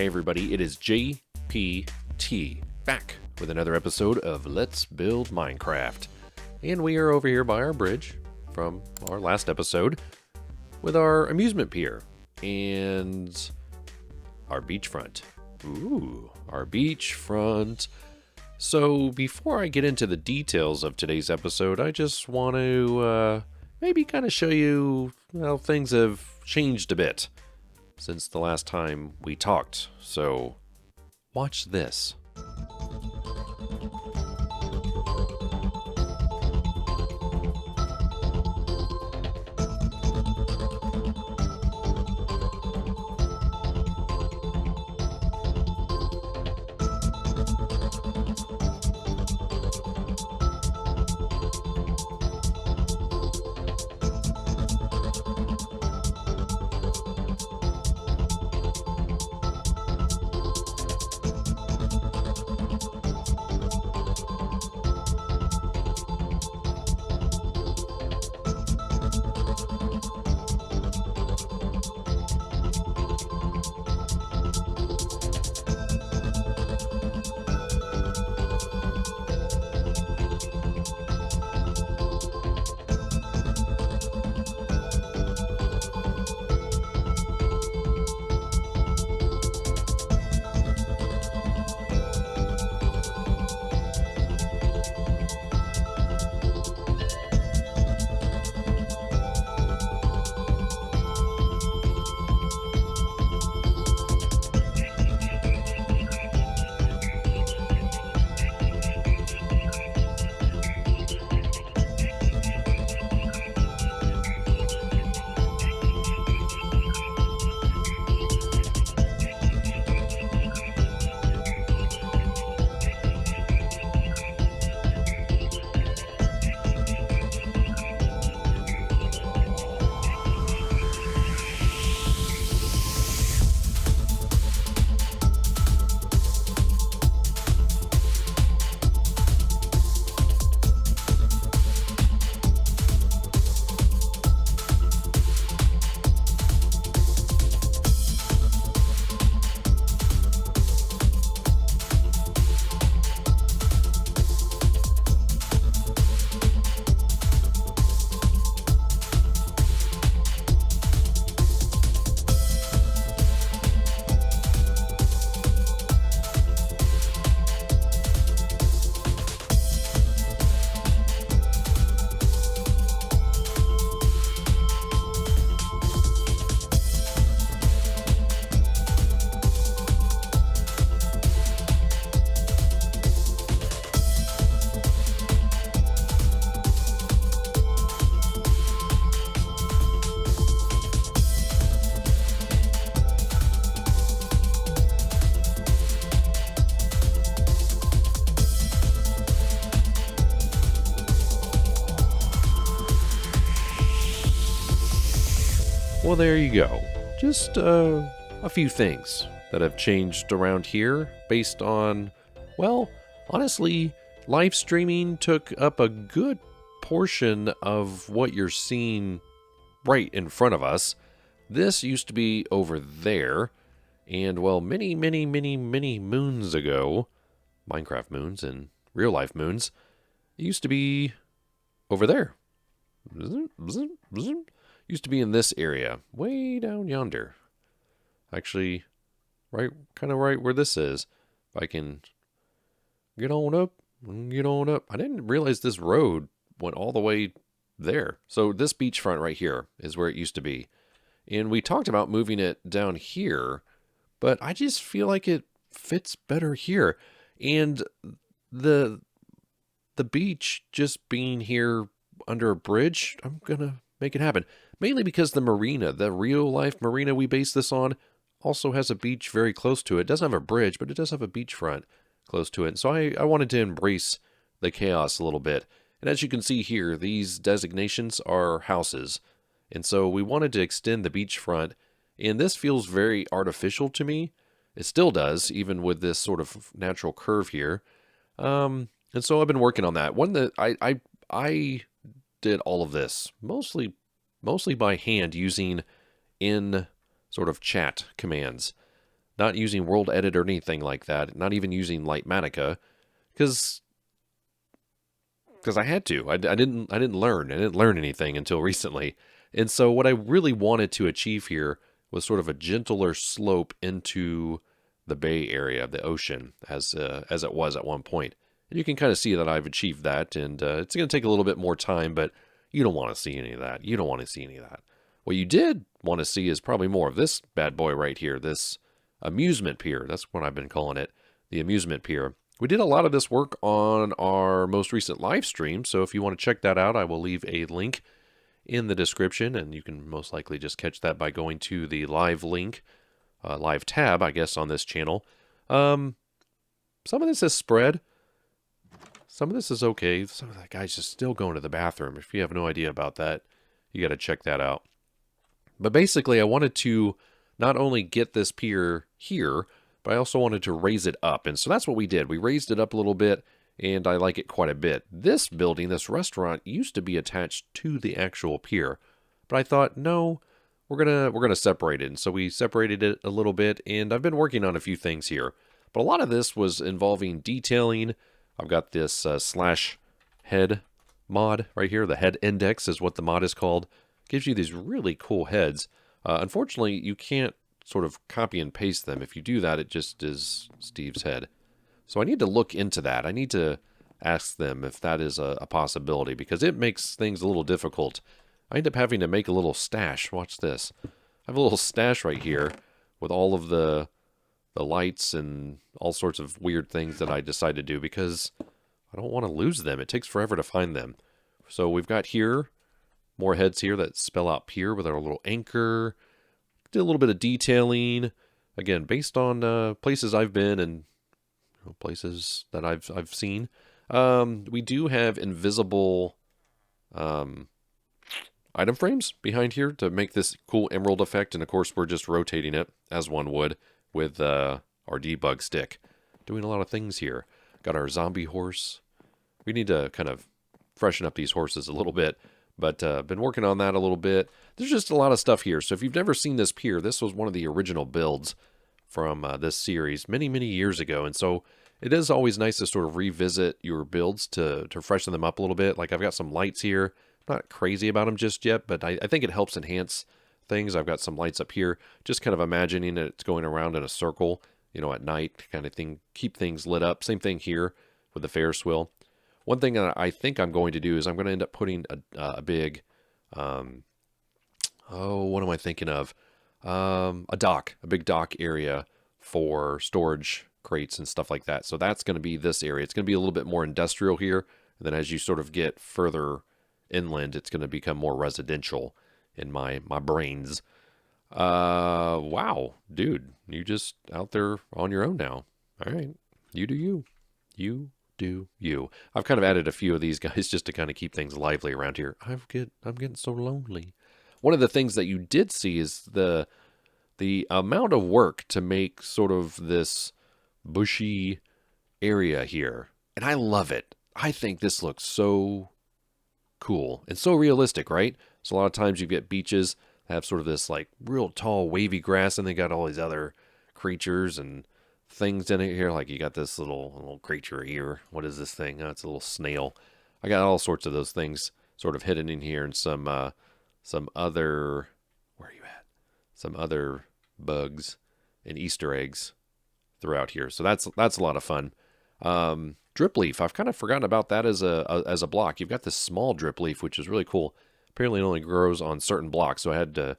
Hey everybody, it is JPT, back with another episode of Let's Build Minecraft. And we are over here by our bridge from our last episode with our amusement pier and our beachfront. Ooh, our beachfront. So before I get into the details of today's episode, I just want to maybe kind of show you how things have changed a bit since the last time we talked. So watch this. Well, there you go. Just a few things that have changed around here based on, well, honestly, live streaming took up a good portion of what you're seeing right in front of us. This used to be over there, and well, many moons ago, Minecraft moons and real life moons, it used to be over there. Used to be in this area, way down yonder. Actually, kind of right where this is. If I can get on up. I didn't realize this road went all the way there. So this beachfront right here is where it used to be. And we talked about moving it down here, but I just feel like it fits better here. And the beach just being here under a bridge, I'm gonna make it happen. Mainly because the marina, the real life marina we base this on, also has a beach very close to it. It doesn't have a bridge, but it does have a beachfront close to it. So I wanted to embrace the chaos a little bit. And as you can see here, these designations are houses. And so we wanted to extend the beachfront. And this feels very artificial to me. It still does, even with this sort of natural curve here. And so I've been working on that. One that I did all of this, mostly by hand using in sort of chat commands. not using World Edit or anything like that, not even using Lightmatica, because I had to. I didn't learn anything until recently. And so what I really wanted to achieve here was sort of a gentler slope into the bay area, the ocean, as it was at one point. And you can kind of see that I've achieved that, and it's going to take a little bit more time, but you don't want to see any of that. You don't want to see any of that. What you did want to see is probably more of this bad boy right here, this Amusement Pier. That's what I've been calling it, the Amusement Pier. We did a lot of this work on our most recent live stream, so if you want to check that out, I will leave a link in the description, and you can most likely just catch that by going to the live link, live tab, I guess, on this channel. Some of this is spread. Some of this is okay. Some of that guy's just still going to the bathroom. If you have no idea about that, you got to check that out. But basically, I wanted to not only get this pier here, but I also wanted to raise it up. And so that's what we did. We raised it up a little bit, and I like it quite a bit. This building, this restaurant, used to be attached to the actual pier. But I thought, no, we're gonna separate it. And so we separated it a little bit, and I've been working on a few things here. But a lot of this was involving detailing. I've got this slash head mod right here. The head index is what the mod is called. Gives you these really cool heads. Unfortunately, you can't sort of copy and paste them. If you do that, it just is Steve's head. So I need to look into that. I need to ask them if that is a possibility, because it makes things a little difficult. I end up having to make a little stash. Watch this. I have a little stash right here with all of the lights and all sorts of weird things that I decide to do because I don't want to lose them. It takes forever to find them. So we've got here more heads here that spell out pier with our little anchor. Did a little bit of detailing. Again, based on places I've been and places that I've seen. We do have invisible item frames behind here to make this cool emerald effect. And of course, we're just rotating it as one would with our debug stick. Doing a lot of things here. Got our zombie horse. We need to kind of freshen up these horses a little bit. But been working on that a little bit. There's just a lot of stuff here. So if you've never seen this pier, this was one of the original builds from this series many, many years ago. And so it is always nice to sort of revisit your builds to freshen them up a little bit. Like I've got some lights here. I'm not crazy about them just yet, but I think it helps enhance things. I've got some lights up here. Just kind of imagining that it's going around in a circle, at night kind of thing. Keep things lit up. Same thing here with the Ferris wheel. One thing that I think I'm going to do is I'm going to end up putting a big, what am I thinking of? A big dock area for storage crates and stuff like that. So that's going to be this area. It's going to be a little bit more industrial here. And then as you sort of get further inland, it's going to become more residential in my brains. Wow, dude, you just out there on your own now. All right, you do you. You do you. I've kind of added a few of these guys just to kind of keep things lively around here. I'm getting so lonely. One of the things that you did see is the amount of work to make sort of this bushy area here. And I love it. I think this looks so cool and so realistic, right? So a lot of times you get beaches that have sort of this like real tall wavy grass, and they got all these other creatures and things in it here. Like you got this little creature here. What is this thing? Oh, it's a little snail. I got all sorts of those things sort of hidden in here, and some other, where are you at? Some other bugs and Easter eggs throughout here. So that's a lot of fun. Drip leaf. I've kind of forgotten about that as a block. You've got this small drip leaf, which is really cool. Apparently it only grows on certain blocks, so I had to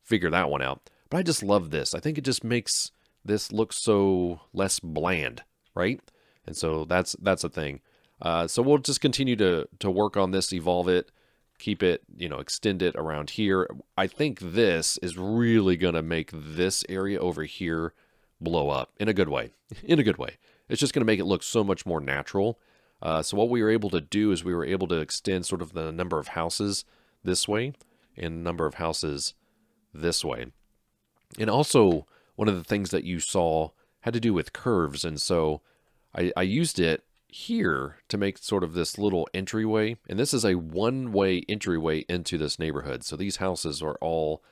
figure that one out. But I just love this. I think it just makes this looks so less bland, right? And so that's a thing. So we'll just continue to work on this, evolve it, keep it, extend it around here. I think this is really going to make this area over here blow up in a good way. In a good way. It's just going to make it look so much more natural. So what we were able to do is we were able to extend sort of the number of houses this way and number of houses this way. And also, one of the things that you saw had to do with curves, and so I used it here to make sort of this little entryway, and this is a one-way entryway into this neighborhood. So these houses are all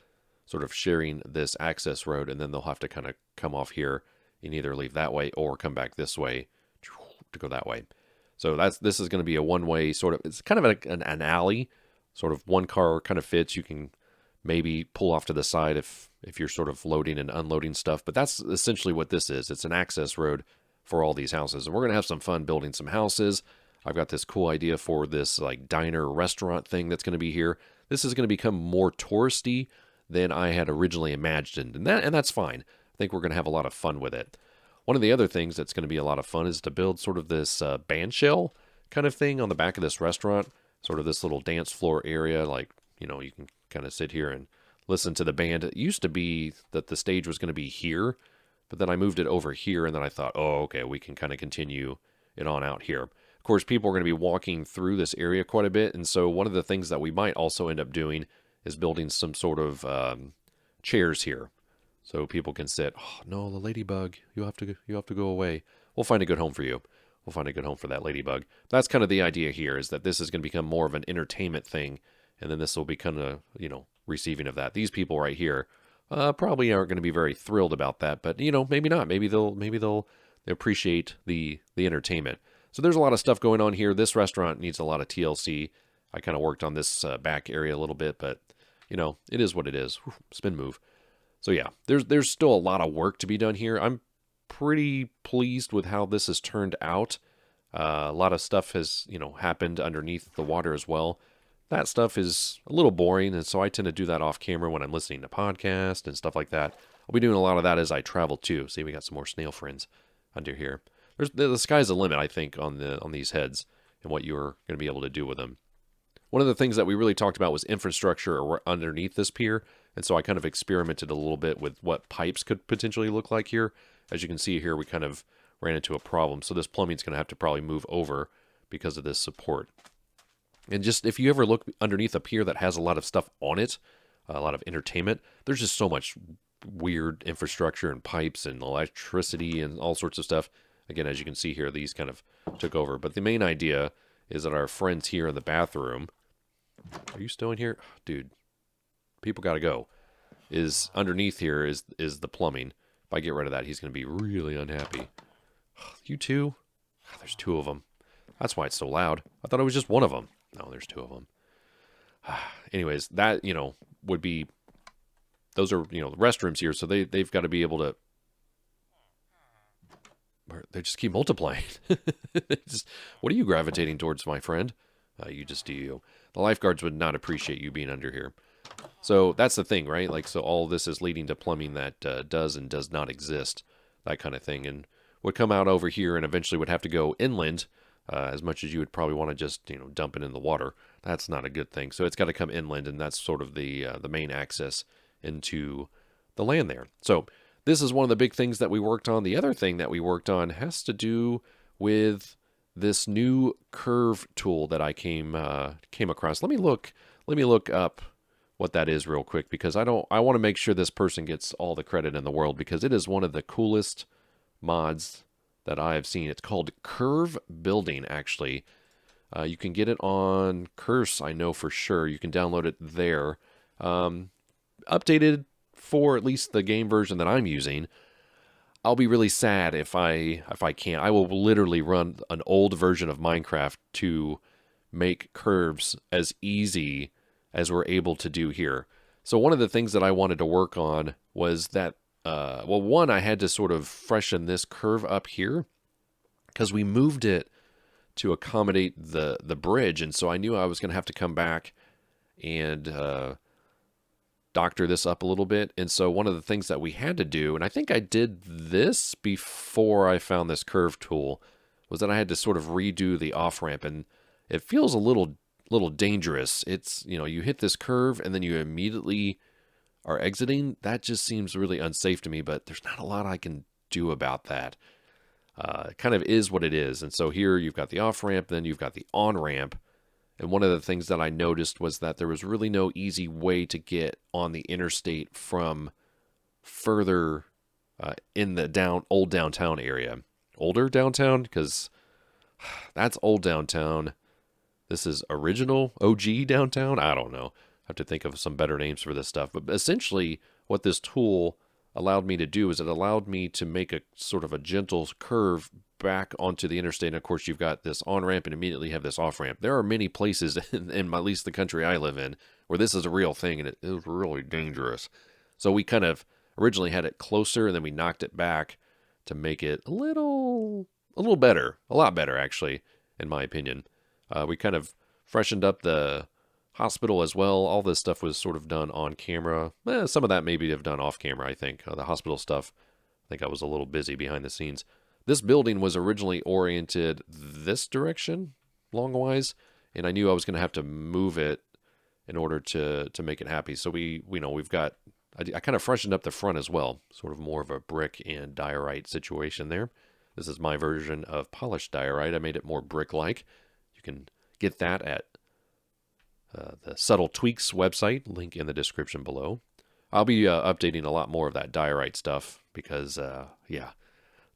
sort of sharing this access road, and then they'll have to kind of come off here and either leave that way or come back this way to go that way. So this is going to be a one-way sort of, it's kind of an alley, sort of one car kind of fits. You can maybe pull off to the side if you're sort of loading and unloading stuff, but that's essentially what this is. It's an access road for all these houses, and we're going to have some fun building some houses. I've got this cool idea for this like diner restaurant thing that's going to be here. This is going to become more touristy than I had originally imagined, and that's fine. I think we're going to have a lot of fun with it. One of the other things that's going to be a lot of fun is to build sort of this band shell kind of thing on the back of this restaurant, sort of this little dance floor area. Like, you know, you can kind of sit here and listen to the band. It used to be that the stage was going to be here, but then I moved it over here, and then I thought, oh, okay, we can kind of continue it on out here. Of course, people are going to be walking through this area quite a bit, and so one of the things that we might also end up doing is building some sort of chairs here, so people can sit. Oh, no, the ladybug, you have to go away. We'll find a good home for you. We'll find a good home for that ladybug. That's kind of the idea here, is that this is going to become more of an entertainment thing, and then this will become a, you know, receiving of that. These people right here probably aren't going to be very thrilled about that, but, you know, maybe not. Maybe they'll appreciate the entertainment. So there's a lot of stuff going on here. This restaurant needs a lot of TLC. I kind of worked on this back area a little bit, but, you know, it is what it is. Whew, spin move. So yeah, there's still a lot of work to be done here. I'm pretty pleased with how this has turned out. A lot of stuff has, you know, happened underneath the water as well. That stuff is a little boring, and so I tend to do that off camera when I'm listening to podcasts and stuff like that. I'll be doing a lot of that as I travel too. See, we got some more snail friends under here. The sky's the limit, I think, on these heads and what you're going to be able to do with them. One of the things that we really talked about was infrastructure underneath this pier, and so I kind of experimented a little bit with what pipes could potentially look like here. As you can see here, we kind of ran into a problem, so this plumbing's going to have to probably move over because of this support. And just if you ever look underneath a pier that has a lot of stuff on it, a lot of entertainment, there's just so much weird infrastructure and pipes and electricity and all sorts of stuff. Again, as you can see here, these kind of took over. But the main idea is that our friends here in the bathroom, are you still in here? Dude, people got to go. Is underneath here is the plumbing. If I get rid of that, he's going to be really unhappy. You two? There's two of them. That's why it's so loud. I thought it was just one of them. No, there's two of them. Anyways, that, you know, would be, those are, you know, the restrooms here, so they've got to be able to, they just keep multiplying. Just, what are you gravitating towards, my friend? You just do you. The lifeguards would not appreciate you being under here. So that's the thing, right? Like, so all this is leading to plumbing that does and does not exist, that kind of thing, and would come out over here and eventually would have to go inland. As much as you would probably want to just, you know, dump it in the water, that's not a good thing. So it's got to come inland, and that's sort of the main access into the land there. So this is one of the big things that we worked on. The other thing that we worked on has to do with this new curve tool that I came across. Let me look up what that is real quick, because I want to make sure this person gets all the credit in the world, because it is one of the coolest mods that I have seen. It's called Curve Building, actually. You can get it on Curse, I know for sure. You can download it there. Updated for at least the game version that I'm using. I'll be really sad if I can't. I will literally run an old version of Minecraft to make curves as easy as we're able to do here. So one of the things that I wanted to work on was that well, one, I had to sort of freshen this curve up here because we moved it to accommodate the bridge, and so I knew I was going to have to come back and doctor this up a little bit. And so one of the things that we had to do, and I think I did this before I found this curve tool, was that I had to sort of redo the off-ramp, and it feels a little dangerous. It's, you know, you hit this curve and then you immediately are exiting. That just seems really unsafe to me, but there's not a lot I can do about that. It kind of is what it is. And so here you've got the off-ramp, then you've got the on-ramp. And one of the things that I noticed was that there was really no easy way to get on the interstate from further in the old downtown area. Older downtown? Because that's old downtown. This is original OG downtown? I don't know. have to think of some better names for this stuff. But essentially, what this tool allowed me to do is it allowed me to make a sort of a gentle curve back onto the interstate. And of course, you've got this on-ramp and immediately have this off-ramp. There are many places in at least the country I live in where this is a real thing, and it is really dangerous. So we kind of originally had it closer, and then we knocked it back to make it a little better, a lot better actually, in my opinion. We kind of freshened up the hospital as well. All this stuff was sort of done on camera. Some of that maybe have done off camera, I think. The hospital stuff, I think I was a little busy behind the scenes. This building was originally oriented this direction, long-wise, and I knew I was going to have to move it in order to make it happy. So we've got, I kind of freshened up the front as well, sort of more of a brick and diorite situation there. This is my version of polished diorite. I made it more brick-like. You can get that at the Subtle Tweaks website, link in the description below. I'll be updating a lot more of that diorite stuff because, yeah,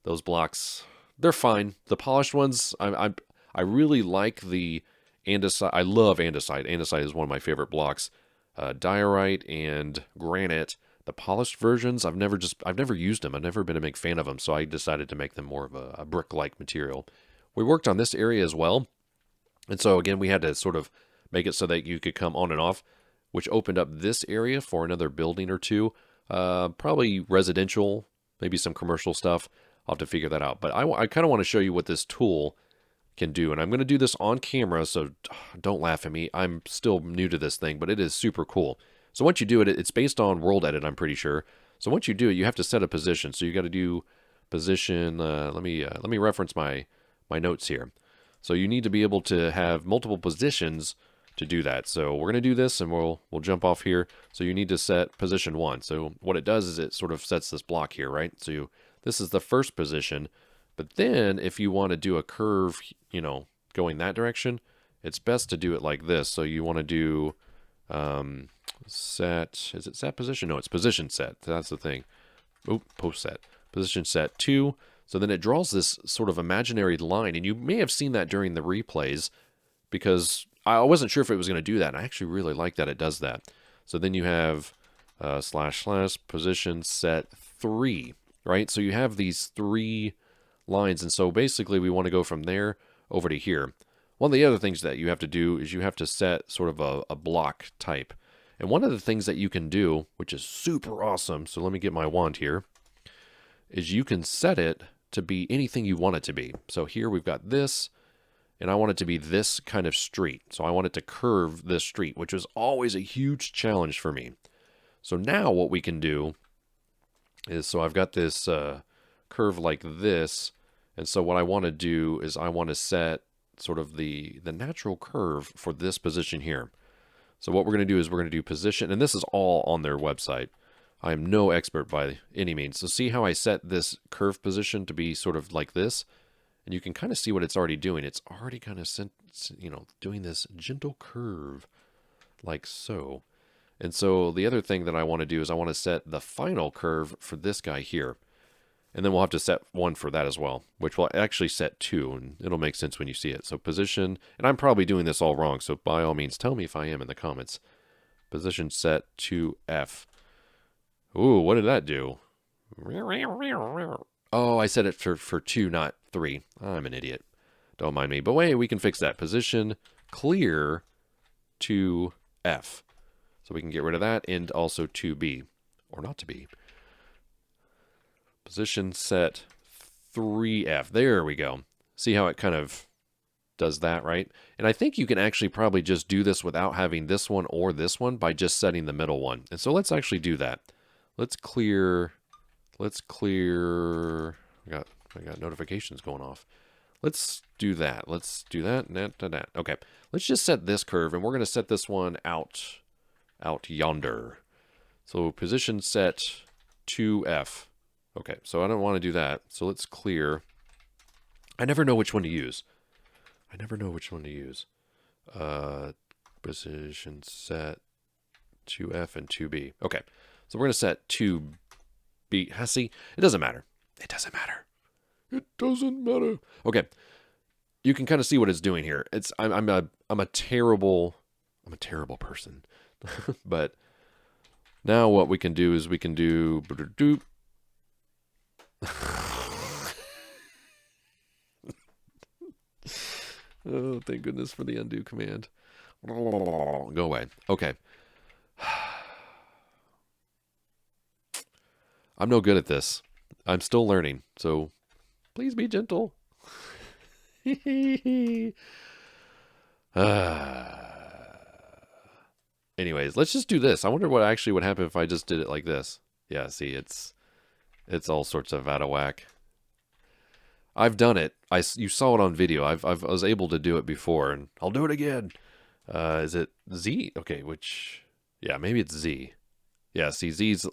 those blocks, they're fine. The polished ones, I really like the andesite. I love andesite. Andesite is one of my favorite blocks. Diorite and granite, the polished versions, I've never used them. I've never been a big fan of them, so I decided to make them more of a brick-like material. We worked on this area as well, and so again, we had to sort of make it so that you could come on and off, which opened up this area for another building or two. Probably residential, maybe some commercial stuff. I'll have to figure that out. But I kind of want to show you what this tool can do. And I'm going to do this on camera, so don't laugh at me. I'm still new to this thing, but it is super cool. So once you do it, it's based on World Edit, I'm pretty sure. So once you do it, you have to set a position. So you got to do position. Let me reference my notes here. So you need to be able to have multiple positions to do that. So we're going to do this, and we'll jump off here. So you need to set position 1. So what it does is it sort of sets this block here, right? So this is the first position. But then if you want to do a curve, going that direction, it's best to do it like this. So you want to do set, is it set position? No, it's position set. That's the thing. Oh, post set. Position set 2. So then it draws this sort of imaginary line, and you may have seen that during the replays because I wasn't sure if it was going to do that. And I actually really like that it does that. So then you have / position set 3, right? So you have these 3 lines, and so basically we want to go from there over to here. One of the other things that you have to do is you have to set sort of a block type. And one of the things that you can do, which is super awesome, so let me get my wand here, is you can set it to be anything you want it to be. So here we've got this, and I want it to be this kind of street. So I want it to curve this street, which is always a huge challenge for me. So now what we can do is, so I've got this curve like this, and so what I want to do is I want to set sort of the natural curve for this position here. So what we're going to do is we're going to do position, and this is all on their website. I am no expert by any means. So see how I set this curve position to be sort of like this? And you can kind of see what it's already doing. It's already kind of, doing this gentle curve like so. And so the other thing that I want to do is I want to set the final curve for this guy here. And then we'll have to set 1 for that as well, which will actually set 2, and it'll make sense when you see it. So position, and I'm probably doing this all wrong, so by all means, tell me if I am in the comments. Position set to F. Ooh, what did that do? Oh, I set it for 2, not 3. I'm an idiot. Don't mind me. But wait, we can fix that. Position clear to F. So we can get rid of that, and also to B, or not to B. Position set 3F. There we go. See how it kind of does that, right? And I think you can actually probably just do this without having this one or this one by just setting the middle one. And so let's actually do that. Let's clear. I got notifications going off. Let's do that. Let's do that. Okay. Let's just set this curve, and we're going to set this one out yonder. So position set 2F. Okay, so I don't want to do that. So let's clear. I never know which one to use. Position set 2F and 2B. Okay, so we're going to set 2B. See, it doesn't matter. It doesn't matter. Okay, you can kind of see what it's doing here. I'm a terrible person. But now what we can do is we can do... Oh, thank goodness for the undo command. Go away. Okay. I'm no good at this. I'm still learning, so please be gentle. Anyways, let's just do this. I wonder what actually would happen if I just did it like this. Yeah, see, it's all sorts of out of whack. I've done it. You saw it on video. I was able to do it before, and I'll do it again. Is it Z? Okay, yeah, maybe it's Z. Yeah, see, Z's,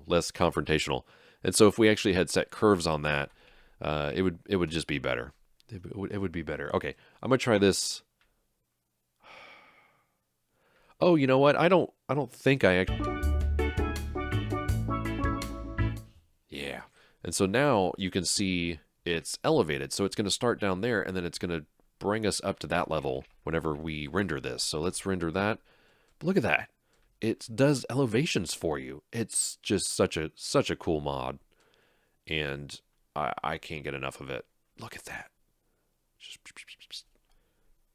less confrontational. And so if we actually had set curves on that, it would just be better. It would be better. Okay, I'm gonna try this. Oh, you know what? I don't think I Yeah. And so now you can see it's elevated. So it's going to start down there, and then it's going to bring us up to that level whenever we render this. So let's render that. But look at that. It does elevations for you. It's just such a cool mod. And I can't get enough of it. Look at that.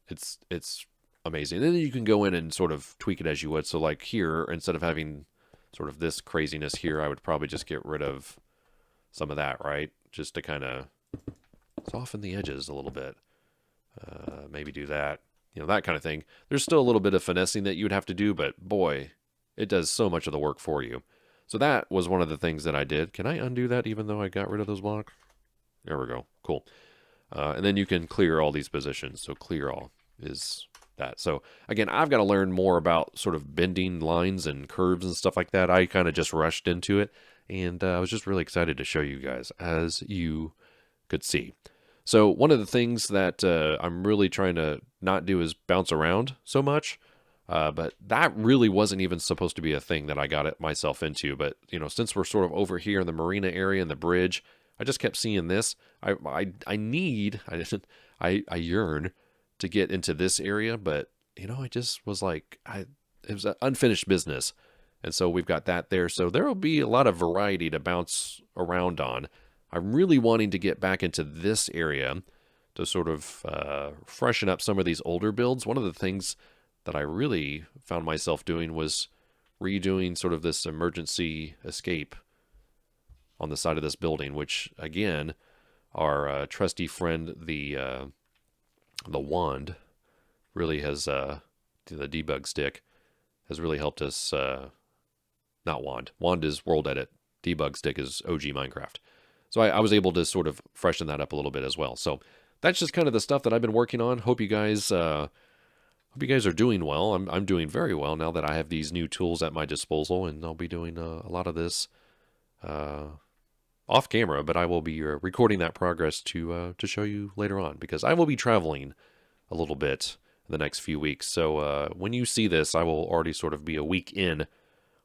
It's amazing. And then you can go in and sort of tweak it as you would. So like here, instead of having sort of this craziness here, I would probably just get rid of some of that, right? Just to kind of soften the edges a little bit. Maybe do that. That kind of thing. There's still a little bit of finessing that you would have to do, but boy, it does so much of the work for you. So that was one of the things that I did. Can I undo that even though I got rid of those blocks? There we go. Cool. And then you can clear all these positions. So clear all is that. So again, I've got to learn more about sort of bending lines and curves and stuff like that. I kind of just rushed into it, and I was just really excited to show you guys, as you could see. So one of the things that I'm really trying to not do is bounce around so much. But that really wasn't even supposed to be a thing that I got myself into. But, since we're sort of over here in the marina area and the bridge, I just kept seeing this. I yearn to get into this area, but, I just was like, it was an unfinished business. And so we've got that there. So there will be a lot of variety to bounce around on. I'm really wanting to get back into this area to sort of freshen up some of these older builds. One of the things that I really found myself doing was redoing sort of this emergency escape on the side of this building, which again, our trusty friend, the wand, really has, the debug stick, has really helped us, not wand. Wand is World Edit. Debug stick is OG Minecraft. So I was able to sort of freshen that up a little bit as well. So that's just kind of the stuff that I've been working on. Hope you guys are doing well. I'm doing very well now that I have these new tools at my disposal, and I'll be doing a lot of this off camera, but I will be recording that progress to show you later on, because I will be traveling a little bit in the next few weeks. So when you see this, I will already sort of be a week in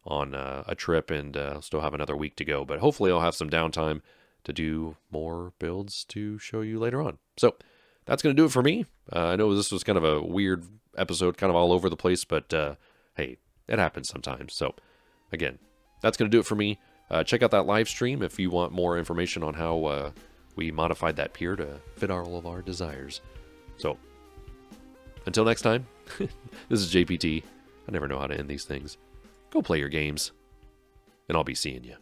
on a trip, and still have another week to go. But hopefully I'll have some downtime to do more builds to show you later on. So that's going to do it for me. I know this was kind of a weird episode, kind of all over the place, but hey, it happens sometimes. So again, that's going to do it for me. Check out that live stream if you want more information on how we modified that pier to fit all of our desires. So until next time, this is JPT. I never know how to end these things. Go play your games, and I'll be seeing you.